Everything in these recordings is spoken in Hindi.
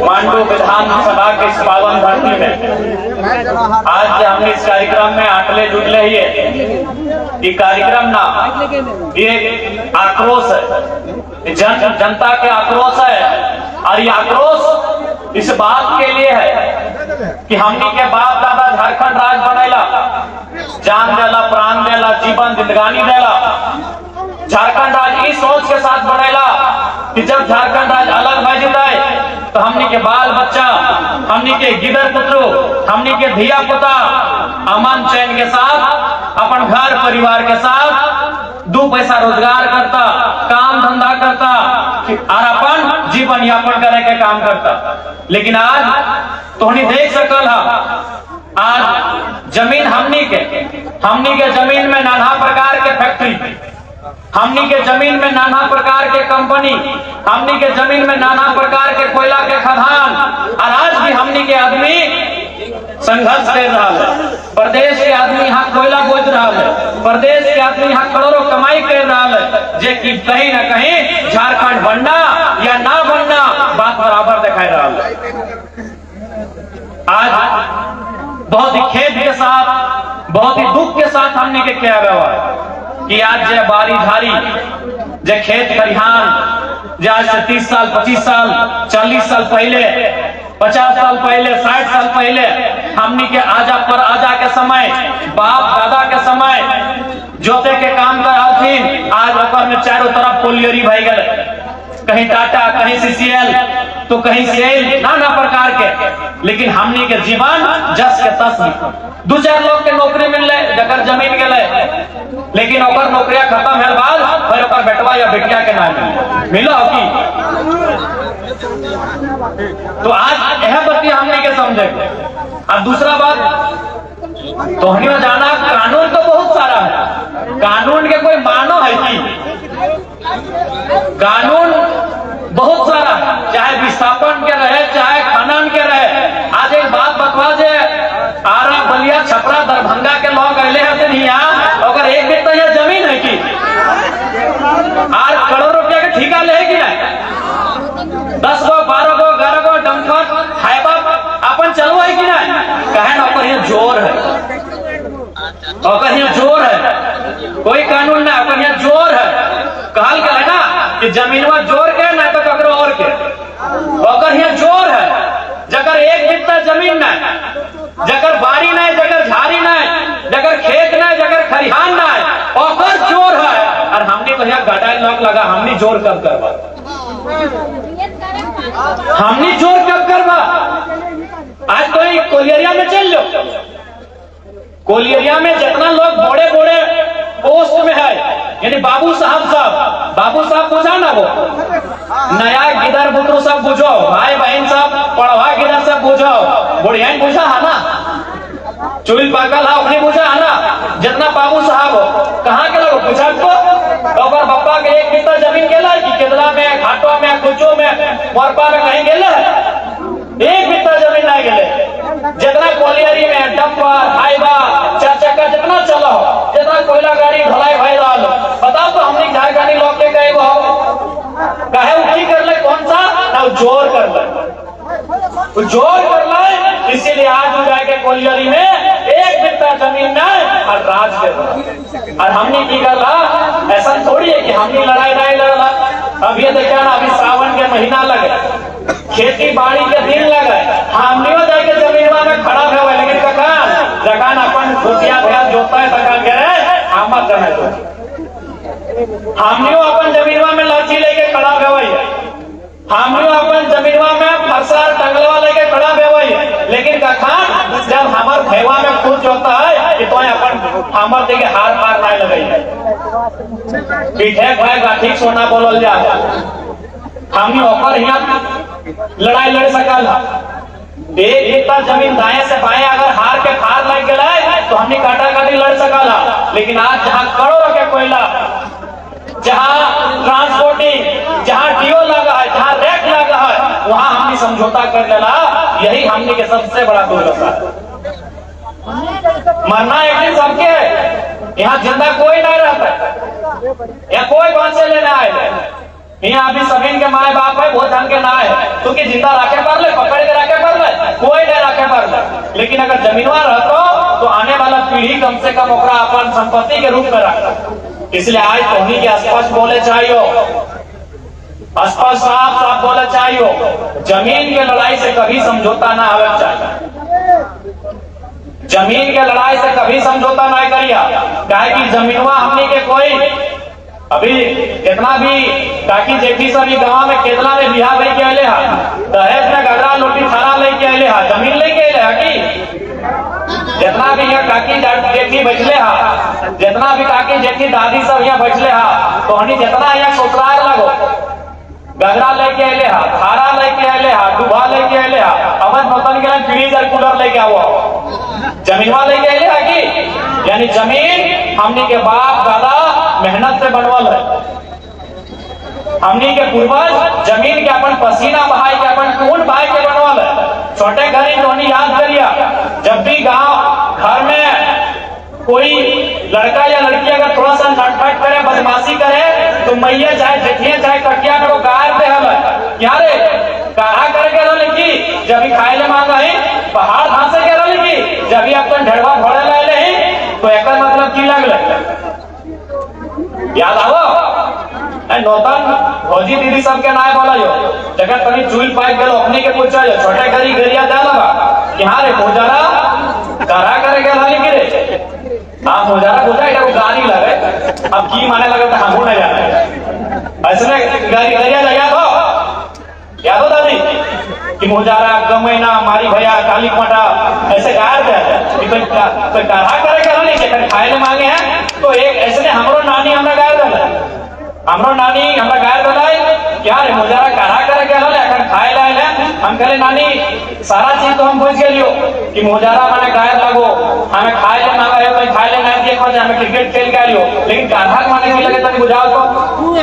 मांडू विधानसभा के इस पावन धरती में आज हमने इस कार्यक्रम में आटले जुटले ही ये कार्यक्रम ना ये आक्रोश है, जनता के आक्रोश है। और ये आक्रोश इस बात के लिए है कि हमनी के बाप दादा झारखंड राज बनेला, जान देला, प्राण देला, जीवन जिंदगानी देला। झारखंड राज इस सोच के साथ बनेला कि जब झारखंड राज अलग बह जाए तो हमनी के बाल बच्चा, हमनी के गिदर पुत्र, हमनी के धिया पुता अमन चैन के साथ अपन घर परिवार के साथ दो पैसा रोजगार करता, काम धंधा करता और अपन जीवन यापन करे के काम करता। लेकिन आज तो हमने देख सकल है, आज जमीन हमनी के जमीन में नाना प्रकार के फैक्ट्री, हमनी के जमीन में नाना प्रकार के कंपनी, हमनी के जमीन में नाना प्रकार के कोयला के खदान। और आज भी हमनी के आदमी संघर्ष कर रहा है। प्रदेश के आदमी यहाँ कोयला बोझ रहा है, प्रदेश के आदमी यहाँ करोड़ों कमाई कर रहा है, जे कि कहीं न कहीं झारखंड बनना या ना बनना बात बराबर दिखाई रहा है। आज बहुत ही खेद के साथ, बहुत ही दुख के साथ हमने के क्या व्यवहार कि आज जे बारी झारी, जे खेत खलिहान, जे आज से 30 साल, 25 साल, 40 साल पहले, 50 साल पहले, 60 साल पहले हमनी के आजा के समय, बाप दादा के समय जोते के काम कर हथिन, आज ओकर में चारों तरफ कोलियरी भई गए, कहीं टाटा, कहीं सीसीएल, तो कहीं सेल, नाना प्रकार के। लेकिन हमनी के जीवन जस के तस दो चार लोग के नौकरी मिल रहे, जकर जमीन गए, लेकिन ओकर नौकरियां खत्म है बाद फिर ओकर बेटवा या बेटिया के नाम मिला हो की। तो आज यह बत्ती हमने के समझे। अब दूसरा बात तो हमने जाना, कानून तो बहुत सारा है, कानून के कोई मानो है कि कानून बहुत सारा, चाहे विस्थापन के रहे, चाहे खनन के रहे। आज एक बात बतवा जे आरा, बलिया, छपरा, दरभंगा के लोग अले हैं यहाँ, अगर एक बित्ता यह जमीन है कि आज करोड़ रुपया के ठेका ले कि नहीं, 10 गो 12 गो 11 गो डंकर हाइबा अपन चलो है कि नहीं, कहे ना ओकर यहाँ जोर है, ओकर यहाँ जोर है, कोई कानून ना, ओकर यहाँ जोर है। कहल के है ना कि जमीनवा जोर के ना तो ककरो और के, ओकर यहाँ जोर है। जगर एक बित्ता जमीन ना, जगर बारी ना, जगर झाड़ी ना, जगर खेत ना, जगर खरिहान ना, ओकर जोर है। और हमने तो यहाँ गटाई लॉक लगा, हमने जोर कब करवा, हमने जोर कब करवा। आज कोई कोलियरिया में चल लो, कोलियरिया में जितना लोग बड़े बड़े पोस्ट में है, यानी बाबू साहब बुझा ना, वो नया गिदर बुतरू सब बुझो, भाई बहन सब पढ़वा गिदर सब बुझो, बुढ़िया बुझा है ना, चुल पाकल है अपनी बुझा है ना। जितना बाबू साहब हो कहाँ के लोग पूछा तो बप्पा के एक बित्ता जमीन गेला कि केदला में, घाटों में, कुचो में, मोरपा में कहीं गेले, एक बित्ता जमीन ना गेले। जितना कोलियरी में डंपर, हाइबा, 4 चक्का जितना चलो, जितना कोयला गाड़ी ढलाई भाई रहा, बताओ तो हमने झारखंडी लोग के कहे वो कहे उठी कर ले, कौन सा ना जोर कर ले, जोर कर ले। इसीलिए आज हो जाए के कोलियरी में एक बित्ता जमीन में और राज कर, और हमने की कर रहा, ऐसा थोड़ी है कि हमने लड़ाई नहीं लड़ा। अब ये देखा ना, अभी सावन के महीना लगे, खेती बाड़ी के दिन लगे, हमने जाके जमीन में खड़ा हुआ, लेकिन जगह अपन खुशिया भैया जोता है तक हमत जमे तो हमने अपन जमीनवा में लाठी लेके खड़ा हुआ, हमने अपन जमीनवा में फरसार टंगलवा लेके खड़ा हुआ। लेकिन कखान जब हमार भैवा में खुद जोता है कि तो अपन हमर देके हार पार नहीं लगाई, पीठे भाई गाठी सोना बोलल जा, हमने ओकर यहाँ लड़ाई लड़ सकल। एक बित्ता जमीन दाएं से बाएं अगर हार के खार लग गए तो हमने काटा काटी लड़ सकला। लेकिन आज जहाँ करोड़ों के कोयला, जहाँ ट्रांसपोर्टिंग, जहाँ डीओ लगा है, जहाँ रेट लगा है, वहाँ हमने समझौता कर लेला। यही हमने के सबसे बड़ा दुर्दशा है। मरना एक दिन सबके, यहाँ जिंदा कोई नहीं रहता, यहाँ कोई कौन से लेने आए, यहाँ अभी सभी के माए बाप है, बहुत ढंग के ना है, क्योंकि जिंदा रखे कर ले अगर जमीनवा रहतो तो आने वाला पीढ़ी कम से कम ओकरा अपन संपत्ति के रूप में रखता। इसलिए आज तोहनी के स्पष्ट बोले चाहिए, स्पष्ट साफ साफ बोले चाहिए, जमीन के लड़ाई से कभी समझौता ना आवे चाहिए। जमीन के लड़ाई से कभी समझौता ना करिया, काहे कि जमीनवा हमनी के कोई अभी कितना भी काकी जेठी सब गाँव में कितना में बिहार लेके आए हा, दहेज में गगरा लोटी थाना लेके आए हा, जमीन लेके आए हा की जितना भी यहाँ काकी जेठी बचले हा, जितना भी काकी जेठी दादी सब यहाँ बचले हा, तो हनी जितना यहाँ ससुराल लगो गगरा लेके आए हा, थारा लेके आए हा, डुबा लेके आए हा, अवध मतन के लिए फ्रीज और कूलर लेके आओ, जमीनवा लेके आए हा की। यानी जमीन हमनी के बाप दादा मेहनत से बनवल है, हमनी के पूर्वज जमीन के अपन पसीना बहाई के अपन खून बहाई के बनवल है। छोटे घरी तो याद करिया, जब भी गांव घर में कोई लड़का या लड़की अगर थोड़ा सा नटखट करे, बदमाशी करे, तो मैया चाहे जेठिया चाहे कटिया में गार दे हल क्या रे काढ़ा करके रही की जब खाए ले मांगा है, पहाड़ धांसे के रही की जब अपन ढेड़वा भरे ले ही, तो एक मतलब की लग याद आवो नौतन भौजी दीदी सबके नाय बोला जो जगह तनी चूल पाइप गलो अपने के पूछा जो छोटे घरी गरिया जा लगा कि हाँ रे मोजारा करा करे के वाली की रे, हाँ मोजारा पूछा इधर गाड़ी लगे, अब की माने लगे तो हम नहीं जाना ऐसे गरिया लगा तो याद हो दादी कि मोजारा गमैना मारी भैया काली पटा ऐसे गाड़ दे कि कोई करा करे के वाली के खाए ले मांगे हैं, तो एक ऐसे हमरो नानी हमरा गाड़ दे, हमरो नानी हमरा गाय दलाई क्या रे मोजारा करा करे के हले अखन खाए लाए ले, हम कहले नानी सारा चीज तो हम बुझ गेलियो कि मोजारा माने गाय लागो हमें खाए ले मांगा है, तो खाए ले नहीं देख पाए, हमें क्रिकेट खेल के आलियो, लेकिन काढ़ा माने की लगे तनी बुझाओ तो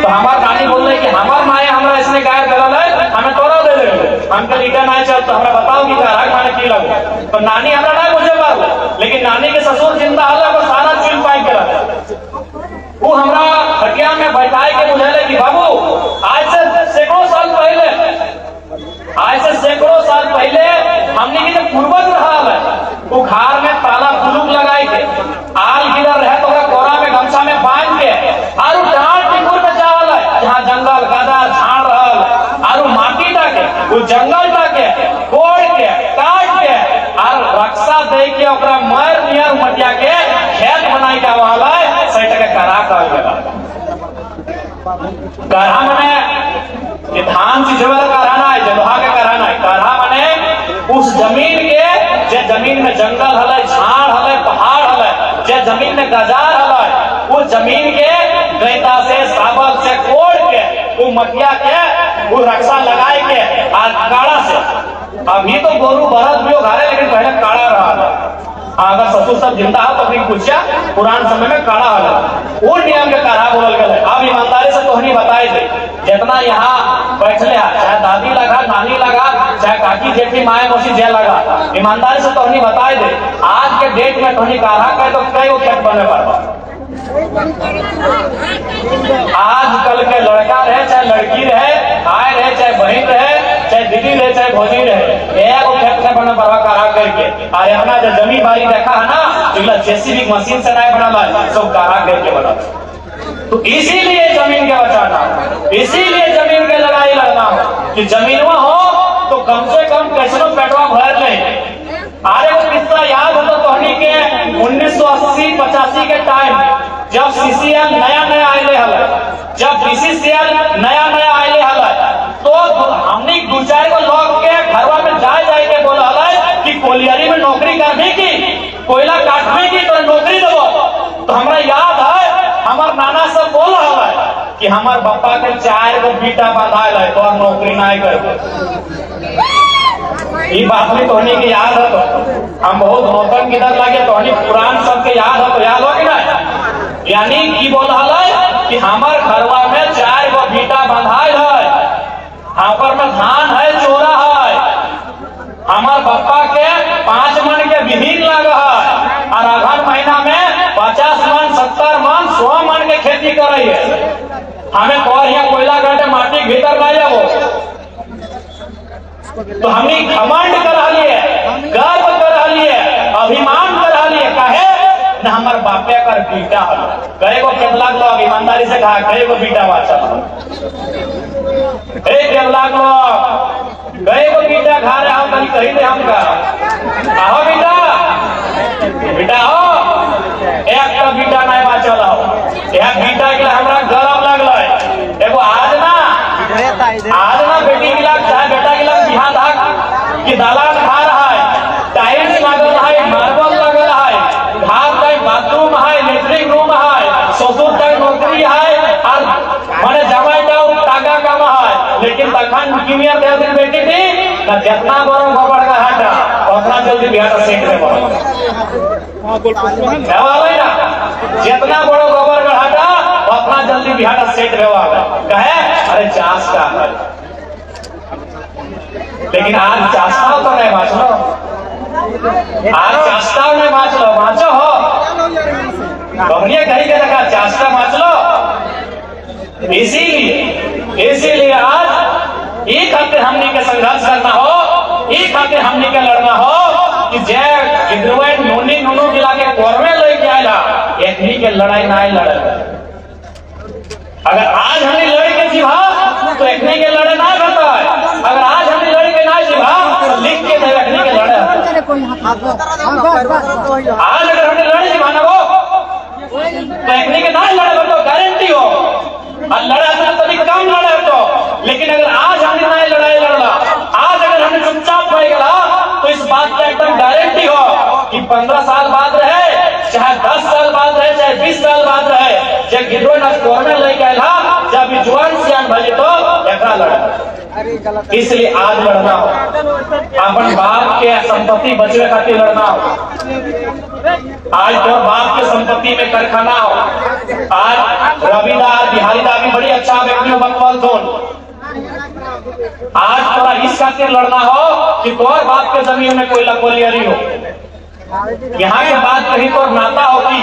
हमार नानी बोल रही कि हमार माए हमरा इसने गाय दलाल है, हमें तोरा दे दे, हम कहले इटा नहीं चल तो हमरा बताओ कि काढ़ा माने की लगो, तो नानी हमरा नहीं बुझे पार, लेकिन नानी के ससुर जिंदा हले वो सारा चीज पाई के वो हमरा खटिया में बैठाए के बुझाले कि बाबू आज से सैकड़ों साल पहले हमने की जो पूर्वज रहा है वो घर में ताला पुलुक लगाई के आल गिरल रहे तो कोरा में गमछा में बांध के आरु डांट टिकुर में जावल है जहाँ जंगल गदा झाड़ रहल आरु माटी डाके वो जंगल डाके कोड़ के काट के आर रक्षा दे के ओकरा मर नियर मटिया के खेत बनाई के वाला है सैट के करा कर लगा काढ़ा मने ये धान सिंचवाला कराना है, जलोहा के कराना है, काढ़ा मने उस जमीन के जे जमीन में जंगल हले, झाड़ हले, पहाड़ हले, जे जमीन में गजार हले, उस जमीन के गैता से साबल से कोड़ के वो मटिया के वो रक्षा लगाए के और काढ़ा से अभी तो गोरू बरद भी घरे लेकिन पहले काढ़ा रहा, अगर ससुर सब जिंदा हो तो अपनी पूछा पुरान समय में काढ़ा हल वो नियम के काढ़ा बोलल गए। अब ईमानदारी से तोहनी बताए थे जितना यहाँ बैठले चाहे दादी लगा नानी लगा चाहे काकी जेठी माए मौसी जे लगा, ईमानदारी से तोहनी बताए थे आज के डेट में तोहनी काढ़ा कहे तो कई वो खेत बने पड़ता, आजकल के लड़का रहे चाहे लड़की रहे, भाई रहे चाहे बहन रहे, चाहे दीदी रहे चाहे भौजी रहे, एक खेत में बना बड़ा काढ़ा करके अरे हमने जो जमीन बारी देखा है ना तो जेसीबी मशीन से नहीं बना सब काढ़ा करके बना, तो इसीलिए जमीन के बचाना, इसीलिए जमीन के लड़ाई लड़ना हो कि जमीनवा हो तो कम से कम कैसनो पेटवा भर ले। अरे वो किस्सा याद हो तो तोहनी के 1980-85 के टाइम जब सीसीएल नया नया आए हल, जब बीसीसीएल नया नया आए हल, तो हमने दो चार को लोग के घरवा में जाए के बोला हल कि कोलियारी में नौकरी करने की, कोयला काटने की तो नौकरी दो, तो हमरा याद है हमार नाना सब बोला हल कि हमार पापा के 4 गो बेटा बंधायल है तो नौकरी नहीं कर, ये बात में तोहनी के याद है तो हम बहुत नौतन किधर लगे तोहनी पुरान सबके याद है तो याद हो कि ना, यानी की बोल है कि हमार घरवा में 4 गो बेटा बंधायल है, हापर में धान है चोरा है, हमार पापा के 5 मन के विहीन लगा है और अगहन महीना में 50 मन 70 मन 100 मन के खेती कर रही है, हमें और यहाँ कोयला गड्ढे माटी भीतर नहीं जाओ, तो हमने घमंड कर लिए, गर्व कर लिए हमार बापे कर बेटा हल कई को केतला लोग ईमानदारी से कहा कई को बेटा वाचा केतला लोग कई को बेटा खा रहे हम कहीं कही दे हमका आओ बेटा बेटा हो एक का बेटा नहीं वाचा लाओ एक बेटा के हमरा गरम लगल एगो आज ना बेटी के लाग चाहे बेटा के लाग बिहार धाक कि दालान खा रहा है टाइल्स लागल है मार्बल लागल है घर का बाथरूम है लेटरिन रूम है ससुर का नौकरी है और माने जमाई का टाका कमा है लेकिन तखन कीमिया दे दिन बेटी थी ना जितना बड़ो खबर का हटा उतना जल्दी बिहार सेट में ना जितना बड़ो खबर का हटा उतना जल्दी बिहार सेट में कहे अरे चास का लेकिन आज चास्ता तो नहीं बाँचलो आज चास्ता नहीं बाँचो हो बहनिया कहीं के रखा चास्ता बाँचलो इसीलिए आज एक हफ्ते हमने के संघर्ष करना हो एक हफ्ते हमने के लड़ना हो कि जय गिद्रवे नोनी नोनो गिला के कोरवे लेके आएला एकनी के लड़ाई ना लड़े अगर आज हमने लड़ के जीवा तो एकनी के लड़े ना करता है अगर आज हमने लड़ के ना जीवा तो लिख के नहीं रखने के लड़े आज अगर हमने लड़े जीवा ना वो तो एकनी के ना लड़े तो गारंटी हो और लड़ा तो कम लड़े तो लेकिन अगर आज हमने ना लड़ाई लड़ला आज अगर हमने चुपचाप रह गया तो इस बात का एकदम गारंटी हो कि 15 साल बाद रहे चाहे 10 साल बाद रहे चाहे 20 साल बाद रहे जब गिद्रो न कोरने लेके आया जब जुआन सियान भले तो एकरा लड़ा इसलिए आज लड़ना हो अपन बाप के संपत्ति बचवे खातिर लड़ना हो आज तो बाप के संपत्ति में कारखाना हो आज रविदास बिहारीदास भी बड़ी अच्छा व्यक्ति बनवाल जोन आज थोड़ा इस खातिर लड़ना हो कि तोर बाप के जमीन में कोई लकोलियरी हो यहाँ के बाद कहीं तो नाता होगी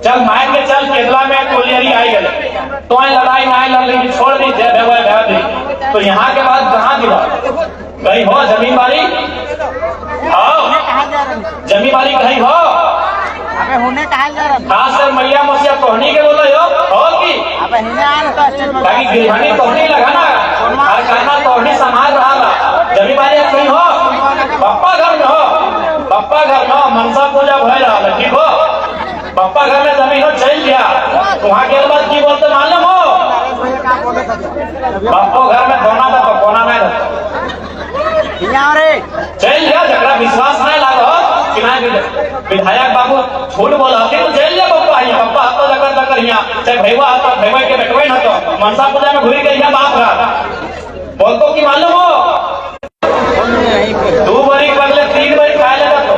चल मान के चल केरला में कोलियरी आई गए तो लड़ाई ना लड़ ली छोड़ दी दी तो यहाँ के बाद कहाँ गिरा कहीं हो जमीन वाली जमीन वाली कहीं हो खास कर मैया मसिया तोहनी के बोलो हो कि गिरहनी तोहनी लगा ना और कहना तोहनी समाज रहा जमीन वाली कहीं हो पप्पा घर में हो पप्पा घर में मनसा पूजा भय रहा ठीक हो पप्पा घर में जमीन हो चल गया वहाँ के बाद की बोलते मालूम हो पप्पो घर में धोना था कोना नहीं चल गया झगड़ा विश्वास नहीं लागो कि विधायक बाबू झूठ बोला तो चल गया पप्पा पप्पा हाथों जगह तक यहाँ चाहे भैया हाथों भैया के बेटवे न तो मनसा पूजा में घुरी गई बाप घर बोलतो कि मालूम हो 2 बरी बदले 3 बरी खाए लगा तो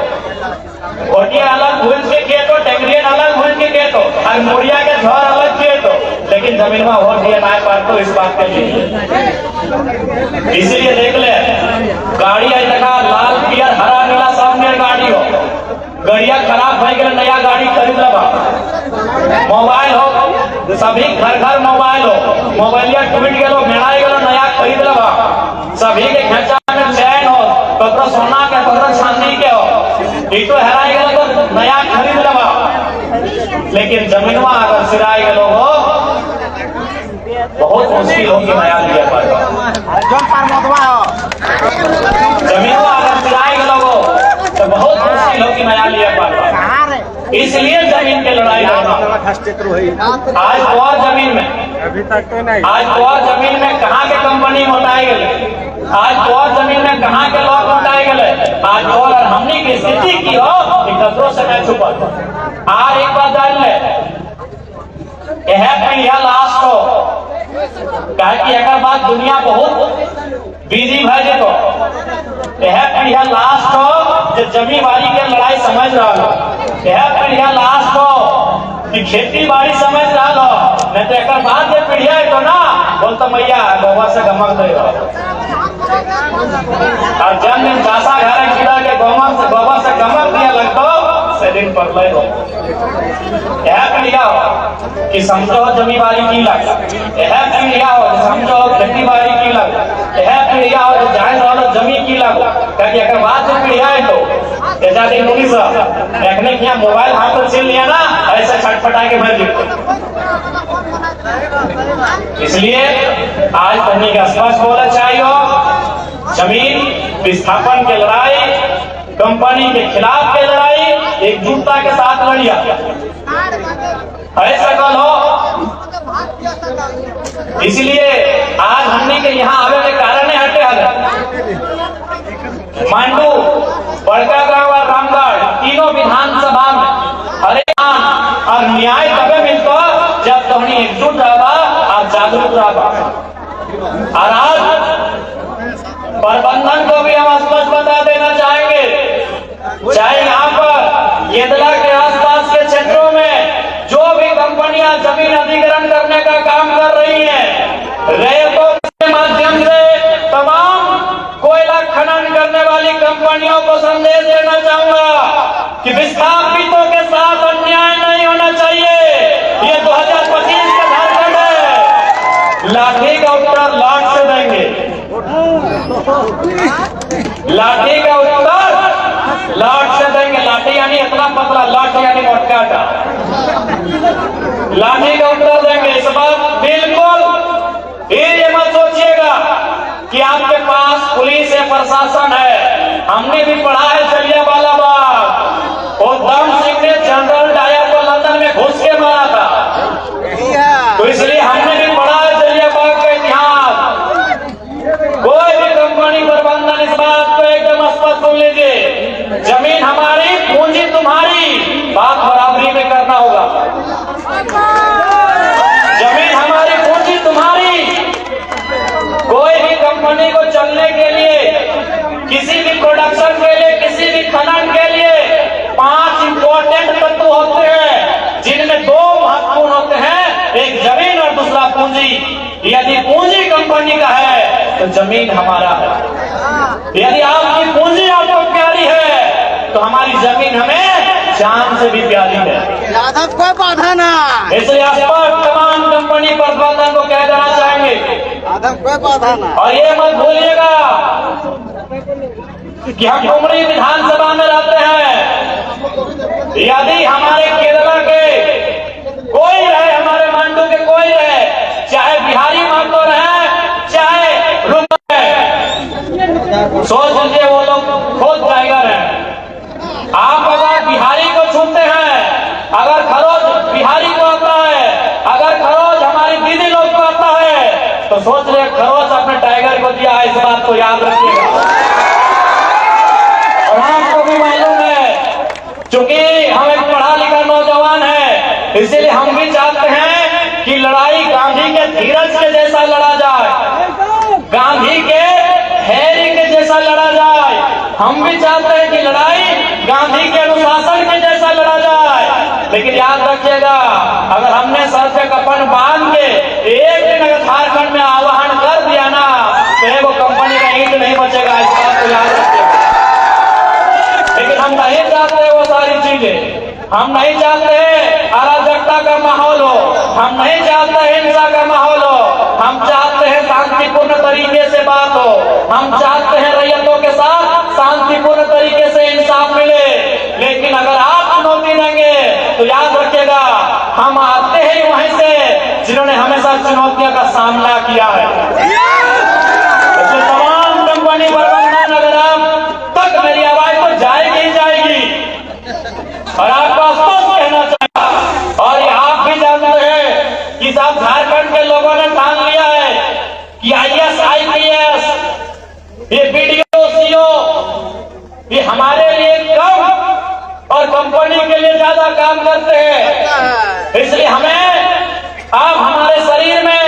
घोटिया अलग भूल के किए तो टेंगरियन अलग भूल के किए तो और मुड़िया के झोर अलग किए तो लेकिन जमीन में वोट दिया ना पार तो इस बात के लिए इसीलिए देख ले गाड़ी आई लगा लाल पियर हरा नीला सामने गाड़ी हो गाड़िया खराब हो गया नया गाड़ी खरीद लगा मोबाइल हो सभी घर घर मोबाइल हो मोबाइलिया टूट गया मेड़ाई गया नया खरीद लगा सभी के खर्चा में चैन हो ककरो सोना के ककरो चांदी के हो एक तो हराई गया तो नया खरीद लगा लेकिन जमीन में अगर सिराई गए लोग बहुत मुश्किल होगी नया लिया जमीन में अगर सिराई गए लोग तो बहुत मुश्किल होगी नया लिया इसलिए जमीन के लड़ाई आज तो और जमीन में अभी तक तो नहीं आज तो और जमीन में कहाँ के कंपनी उठाए गए आज तो और जमीन में कहाँ के लोग उठाए गए आज तो और हमने की स्थिति की हो कि कतरों से मैं छुपा आज एक बात जान ले यह लास्ट हो कहे कि एक बात दुनिया बहुत बिजी भजे तो यह लास्ट हो जो जमीन बाड़ी के लड़ाई समझ रहा यह लास्ट हो कि खेती बाड़ी समझ रहा नहीं तो एक बाद जो पीढ़िया है तो ना बोलता मैया गोबर से गमक दे और जब दिन चासा घर कीड़ा के गोबर से गमक दिया लगता से दिन पर ले हो यह पीढ़िया हो कि समझो जमीन बाड़ी की लग यह पीढ़िया हो समझो खेती बाड़ी की लग यह पीढ़िया हो जान रहा जमीन की लग क्योंकि अगर बात जो पीढ़िया है तो जाती पुलिस देखने की मोबाइल हाथ में छीन लिया ना, ऐसे छटपटा के भर दी। इसलिए आज हमने का स्पष्ट बोला चाहिए, जमीन विस्थापन की लड़ाई, कंपनी के खिलाफ की लड़ाई एकजुटता के साथ लड़िया। ऐसा कल हो, इसलिए आज हमने के यहाँ आवे के कारण हटे मांडू, बड़का गांव और रामगढ़ तीनों विधानसभा में हरे और न्याय तबे मिलता जब तुमने एकजुट रहा और जागरूक रहा। और आज प्रबंधन को भी हम स्पष्ट बता देना चाहेंगे, चाहे यहाँ पर येदला के आसपास के क्षेत्रों में जो भी कंपनियां जमीन अधिग्रहण करने का काम कर रही हैं, रेतों के माध्यम से तमाम कोयला खनन करने वाली कंपनियों को संदेश देना चाहूंगा कि विस्थापितों के साथ अन्याय नहीं होना चाहिए। ये 2025 का झारखंड है। लाठी का उत्तर लाठ से देंगे, लाठी का उत्तर लाठ से देंगे। लाठी यानी इतना पतला, लाठ यानी मोटकाटा। लाठी का उत्तर देंगे। इस बात बिल्कुल ये मत सोचिएगा कि आपके पास पुलिस या प्रशासन है। हमने भी पढ़ा है जलियांवाला बाग, उधम सिंह ने जनरल डायर को लंदन में घुस के मारा था, तो इसलिए हमने भी पढ़ा है जलियांवाला बाग का इतिहास। कोई भी कंपनी प्रबंधन इस बात को एकदम स्पष्ट सुन लीजिए, जमीन हमारी, पूंजी तुम्हारी, बात बराबरी में करना होगा। जमीन हमारी, पूंजी तुम्हारी। कोई भी कंपनी को चलने के लिए, किसी भी प्रोडक्शन के लिए, किसी भी खनन के लिए 5 इंपॉर्टेंट तत्व होते हैं, जिनमें 2 महत्वपूर्ण होते हैं, एक जमीन और दूसरा पूंजी। यदि पूंजी कंपनी का है तो जमीन हमारा है। यदि आपकी पूंजी आपको प्यारी है तो हमारी जमीन हमें जान से भी प्यारी है। यादव कोई बाधा ना, इसलिए तमाम कंपनी प्रबंधन को कह देना चाहेंगे, यादव कोई बाधा ना। और ये मत भूलिएगा कि हम डुमरी विधानसभा में रहते हैं। यदि हमारे केरला के कोई रहे, हमारे मांडू के कोई रहे, चाहे बिहारी महतो रहे, चाहे रुक रहे, सोच लीजिए वो लोग खुद टाइगर हैं। आप अगर बिहारी को छूते हैं, अगर खरोज बिहारी को आता है, अगर खरोज हमारी दीदी लोग को आता है, तो सोच रहे खरोज अपने टाइगर को दिया है। इस बात को याद रखिएगा। और आपको भी मालूम है, चूंकि हम एक पढ़ा लिखा नौजवान है, इसीलिए हम भी चाहते हैं कि लड़ाई गांधी के धीरज के जैसा लड़ा जाए, गांधी के धैर्य के जैसा लड़ा जाए। हम भी चाहते हैं कि लड़ाई गांधी के अनुशासन के जैसा लड़ा जाए। लेकिन याद रखिएगा, अगर हमने सर पे कफन बांध के एक दिन अगर झारखंड में आह्वान कर दिया ना, तो वो कंपनी का ईंट नहीं बचेगा। इस बात को याद रखिएगा। लेकिन हम नहीं चाहते वो सारी चीजें, हम नहीं चाहते अराजकता का माहौल हो, हम नहीं चाहते हिंसा का माहौल हो, हम चाहते हैं शांतिपूर्ण तरीके से बात हो, हम चाहते हैं रैयतों के साथ शांतिपूर्ण तरीके से इंसाफ मिले। लेकिन अगर आप चुनौती देंगे तो याद रखिएगा, हम आते हैं वहीं से जिन्होंने हमेशा चुनौतियों का सामना किया है। तो तमाम कंपनी प्रबंधन, अगर आप तक मेरी आवाज तो जाएगी ही जाएगी, और आपको स्पष्ट कहना चाहिए। और ये आप भी जानते हैं कि सब झारखंड के लोगों ने ठान लिया है कि IAS, IPS, ये BDO, CO, ये हमारे लिए कम और कंपनी के लिए ज्यादा काम करते हैं। इसलिए हमें अब हमारे शरीर में,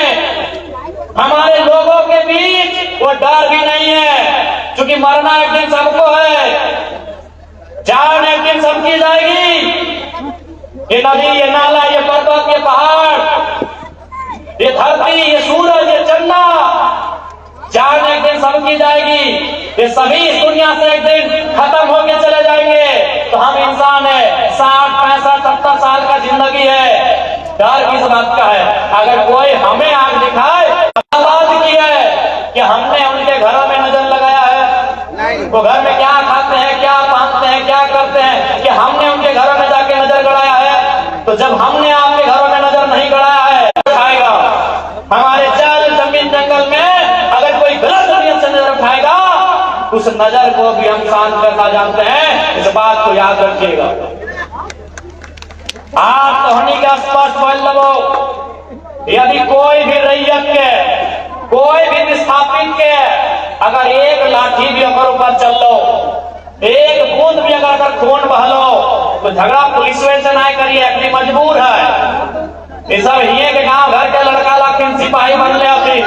हमारे लोगों के बीच वो डर भी नहीं है, क्योंकि मरना एक दिन सबको है, जान एक दिन सबकी जाएगी। ये नदी, ये नाला, ये पर्वत, ये पहाड़, ये धरती, ये सूरज, ये चंदा, जान एक दिन सबकी जाएगी। ये सभी इस दुनिया से एक दिन खत्म होके चले जाएंगे। तो हम इंसान है, 60, 65, 70 साल का जिंदगी है, डर किस बात का है? अगर कोई हमें आग दिखाए, बात की है कि हमने उनके घरों में नजर लगाया है, वो घर में क्या खाते हैं, क्या पहनते हैं, समय क्या करते हैं कि हमने उनके घरों में जाके नजर गड़ाया है, तो जब हमने आपके घरों में नजर नहीं गड़ाया है उठाएगा। हमारे जल जमीन जंगल में अगर कोई गलत नियत से नजर उठाएगा, उस नजर को भी हम शांत करना जानते हैं। इस बात को याद रखिएगा। आप तोहनी के आसपास बोल लो, यदि कोई भी रैयत के, कोई भी विस्थापित के अगर एक लाठी भी अगर ऊपर चल लो, एक बूंद भी अगर खून बहलो, तो झगड़ा पुलिस से ना करिए, अपनी मजबूर है। ये सब हिये के गांव घर के लड़का लाखिन सिपाही बन ले अपनी,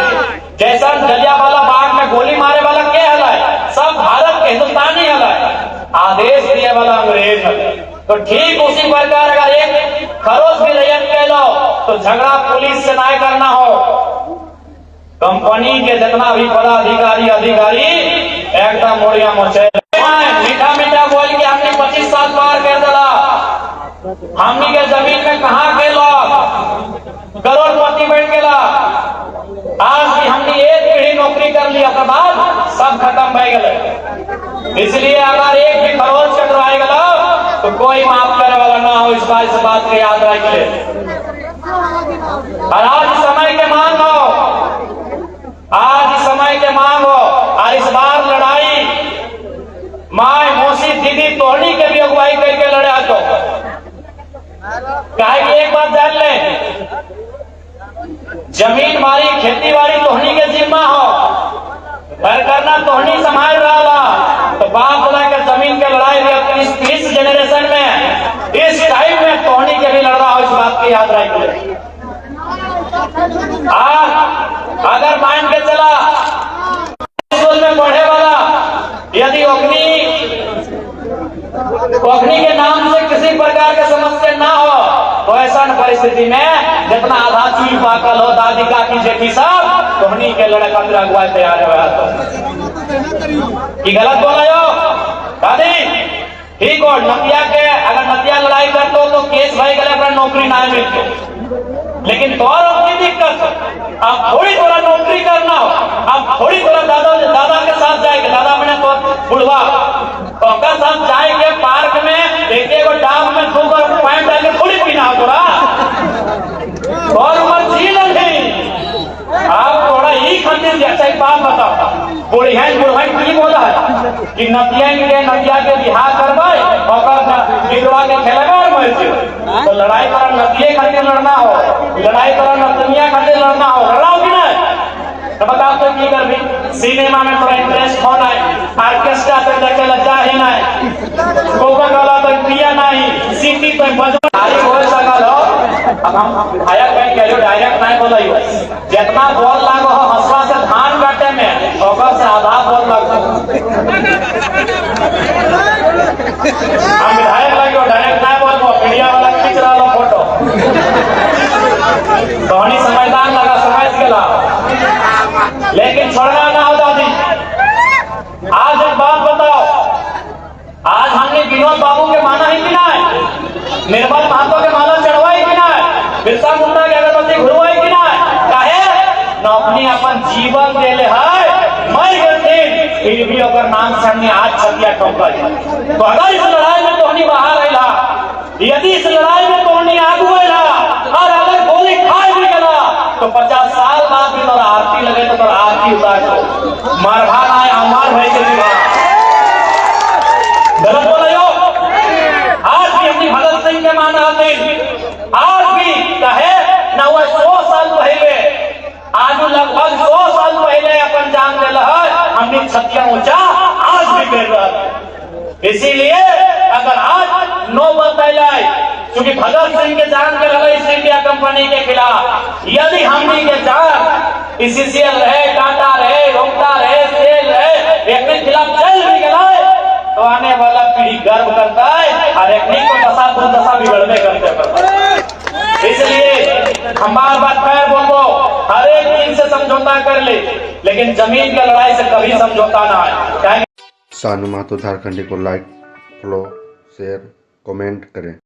जैसा जलियांवाला बाग में गोली मारे वाला के हलाए, सब भारत के हिंदुस्तानी हलाए, आदेश दिए वाला अंग्रेज है। तो ठीक उसी प्रकार अगर एक खरोच भी रैयत के लो, तो झगड़ा पुलिस से ना करना हो। कंपनी के जितना भी पदाधिकारी अधिकारी एकदम मोड़िया मोचे मीठा मीठा बोल के हमने 25 साल पार कर दिला। हमने के जमीन में कहा के लोग करोड़पति बैठ गेला। आज भी हमने एक पीढ़ी नौकरी कर लिया के बाद सब खत्म हो गए। इसलिए अगर एक भी खरोच कटवाए गला तो कोई माफ करे वाला ना हो, इस बात को याद रख ले। और आज समय के मांग हो, आज समय के मांग हो। और इस बार लड़ाई माए मौसी दीदी तोहनी के भी अगुवाई करके लड़े तो कहे कि एक बात जान ले, जमीन मारी खेती बाड़ी तोहनी के जिम्मा हो, घर करना तोहनी संभाल रहा। तो बाप दादा के जमीन के लड़ाई भी इस जनरेशन में, इस टाइम में तोहनी के भी लड़ रहा हो, इस बात की याद रख ले। अगर मान के चला स्कूल में पढ़े वाला यदि ओखनी के नाम से किसी प्रकार के समस्या ना हो, तो ऐसा परिस्थिति में जितना आधा चूल पाकल हो दादी काकी जेठी सब तोहनी के लड़े खातिर अगुवाई तैयार है। कि गलत बोला हो दादी? ठीक हो, नतिया के अगर नतिया लड़ाई करते तो केस भाई गले पर नौकरी ना मिलती। लेकिन तो और अपनी दिक्कत, अब थोड़ी थोड़ा नौकरी करना हो, अब थोड़ी थोड़ा दादा के साथ जाएंगे, दादा मैंने तो बुढ़वा तो साथ जाएंगे पार्क में, एक डाब में 2 बार पॉइंट आके थोड़ी पीना हो थोड़ा और उम्र झील नहीं। आप थोड़ा ही खातिर जैसा ही बात बताओ, बुढ़िया की बोला है कि नतिया के बिहार करवाए और बिगड़वा के खेलेगा और मर। तो लड़ाई करा नतिये खातिर लड़ना हो, लड़ाई करा नतनिया खातिर लड़ना हो, लड़ाओ कि नहीं? तो बताओ तो की कर भी सिनेमा में थोड़ा इंटरेस्ट होना है, ऑर्केस्ट्रा तो देखे लगा ही नहीं, कोका कोला तो पिया नहीं, सीटी तो बजवाई हो सका लो। अब हम आया कहीं कह लो डायरेक्ट नहीं बोला, जितना बॉल लागो हो हंसवा से धान काटे में ओकर से आधा बॉल लगो। हम विधायक लगे डायरेक्ट नहीं बोलबो, मीडिया वाला खींच रहा लो फोटो, कहानी समझदार लगा समझ गेला। लेकिन छोड़ना ना हो दादी। आज एक बात बताओ, आज हमने विनोद बाबू के माना है कि नहीं? निर्मल महतो के माला चढ़वाई कि नहीं? बिरसा मुंडा के अगरबत्ती घुरवाई कि नहीं? काहे न अपनी अपन जीवन देले है, मर गए फिर भी ओकर नाम से हमने आज छतिया ठोकर। तो अगर इस लड़ाई में तोहनी बाहर रहा, यदि इस लड़ाई में तोहनी आगू रहा और अगर गोली खाए भी गला तो 50 साल बाद भी तोरा आरती लगे तो तोरा आरती उतार दो। मरभा आए अमर भाई के विवाह गलत बोला हो। आज भी अपनी भगत सिंह के माना आते, आज भी कहे ना वो 100 साल पहले, आज लगभग 100 साल पहले अपन जान दिल है, हमने छतिया ऊंचा आज भी कर रहा। इसीलिए अगर आज नो बताए, क्योंकि भगत सिंह के जान के लगा इस इंडिया कंपनी के खिलाफ, यदि हमने के जान इसी से रहे, टाटा रहे, रोकता रहे, सेल रहे, एक खिलाफ चल भी गए तो आने वाला पीढ़ी गर्व करता है और एक को दशा दुर्दशा बिगड़ने करते। इसलिए हम बार बार पैर बोलबो, हर एक चीज से समझौता कर ले, लेकिन जमीन की लड़ाई से कभी समझौता ना है। सानू महतो झारखंडी को लाइक, फॉलो, शेयर, कमेंट करें।